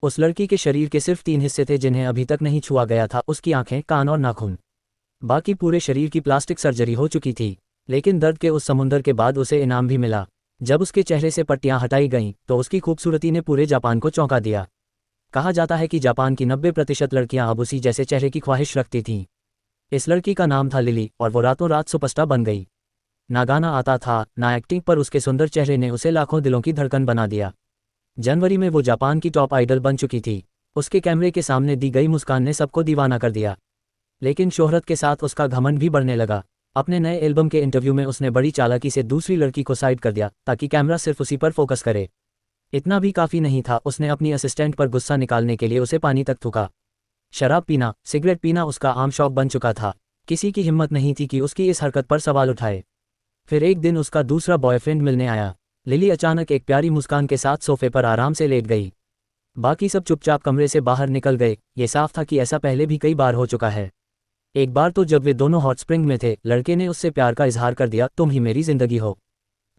उस लड़की के शरीर के सिर्फ 3 हिस्से थे जिन्हें अभी तक नहीं छुआ गया था, उसकी आंखें, कान और नाखून। बाकी पूरे शरीर की प्लास्टिक सर्जरी हो चुकी थी। लेकिन दर्द के उस समुंदर के बाद उसे इनाम भी मिला। जब उसके चेहरे से पट्टियां हटाई गईं तो उसकी खूबसूरती ने पूरे जापान को चौंका दिया। कहा जाता है कि जापान की 90% लड़कियां अब उसी जैसे चेहरे की ख्वाहिश रखती थीं। इस लड़की का नाम था लिली और वो रातों रात सुपरस्टार बन गई। ना गाना आता था, ना एक्टिंग, पर उसके सुंदर चेहरे ने उसे लाखों दिलों की धड़कन बना दिया। जनवरी में वो जापान की टॉप आइडल बन चुकी थी। उसके कैमरे के सामने दी गई मुस्कान ने सबको दीवाना कर दिया। लेकिन शोहरत के साथ उसका घमंड भी बढ़ने लगा। अपने नए एल्बम के इंटरव्यू में उसने बड़ी चालाकी से दूसरी लड़की को साइड कर दिया ताकि कैमरा सिर्फ उसी पर फोकस करे। इतना भी काफ़ी नहीं था, उसने अपनी असिस्टेंट पर गुस्सा निकालने के लिए उसे पानी तक थूका। शराब पीना, सिगरेट पीना उसका आम शौक बन चुका था। किसी की हिम्मत नहीं थी कि उसकी इस हरकत पर सवाल उठाए। फिर एक दिन उसका दूसरा बॉयफ्रेंड मिलने आया। लिली अचानक एक प्यारी मुस्कान के साथ सोफे पर आराम से लेट गई। बाकी सब चुपचाप कमरे से बाहर निकल गए। ये साफ था कि ऐसा पहले भी कई बार हो चुका है। एक बार तो जब वे दोनों हॉट स्प्रिंग में थे, लड़के ने उससे प्यार का इजहार कर दिया, तुम ही मेरी जिंदगी हो।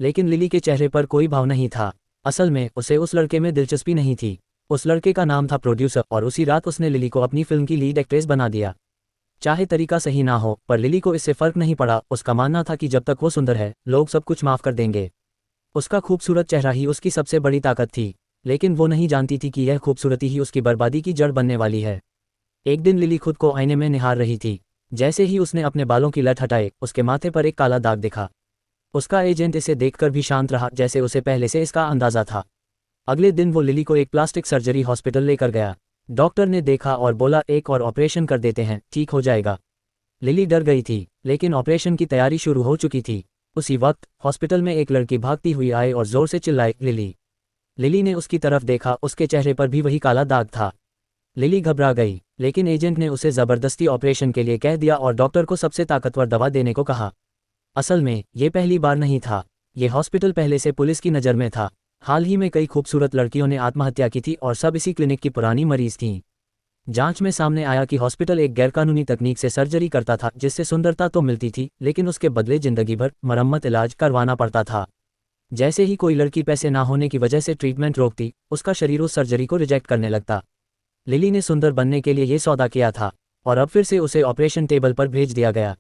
लेकिन लिली के चेहरे पर कोई भाव नहीं था। असल में उसे उस लड़के में दिलचस्पी नहीं थी। उस लड़के का नाम था प्रोड्यूसर और उसी रात उसने लिली को अपनी फिल्म की लीड एक्ट्रेस बना दिया। चाहे तरीका सही ना हो, पर लिली को इससे फर्क नहीं पड़ा। उसका मानना था कि जब तक वो सुंदर है, लोग सब कुछ माफ कर देंगे। उसका खूबसूरत चेहरा ही उसकी सबसे बड़ी ताकत थी। लेकिन वो नहीं जानती थी कि यह खूबसूरती ही उसकी बर्बादी की जड़ बनने वाली है। एक दिन लिली खुद को आईने में निहार रही थी। जैसे ही उसने अपने बालों की लट हटाई, उसके माथे पर एक काला दाग दिखा। उसका एजेंट इसे देखकर भी शांत रहा, जैसे उसे पहले से इसका अंदाजा था। अगले दिन वो लिली को एक प्लास्टिक सर्जरी हॉस्पिटल लेकर गया। डॉक्टर ने देखा और बोला, एक और ऑपरेशन कर देते हैं, ठीक हो जाएगा। लिली डर गई थी, लेकिन ऑपरेशन की तैयारी शुरू हो चुकी थी। उसी वक्त हॉस्पिटल में एक लड़की भागती हुई आई और जोर से चिल्लाई, लिली। लिली ने उसकी तरफ देखा, उसके चेहरे पर भी वही काला दाग था। लिली घबरा गई, लेकिन एजेंट ने उसे जबरदस्ती ऑपरेशन के लिए कह दिया और डॉक्टर को सबसे ताकतवर दवा देने को कहा। असल में ये पहली बार नहीं था। ये हॉस्पिटल पहले से पुलिस की नज़र में था। हाल ही में कई खूबसूरत लड़कियों ने आत्महत्या की थी और सब इसी क्लिनिक की पुरानी मरीज थीं। जांच में सामने आया कि हॉस्पिटल एक गैरकानूनी तकनीक से सर्जरी करता था, जिससे सुंदरता तो मिलती थी, लेकिन उसके बदले जिंदगी भर मरम्मत इलाज करवाना पड़ता था। जैसे ही कोई लड़की पैसे ना होने की वजह से ट्रीटमेंट रोकती, उसका शरीर उस सर्जरी को रिजेक्ट करने लगता। लिली ने सुंदर बनने के लिए ये सौदा किया था और अब फिर से उसे ऑपरेशन टेबल पर भेज दिया गया।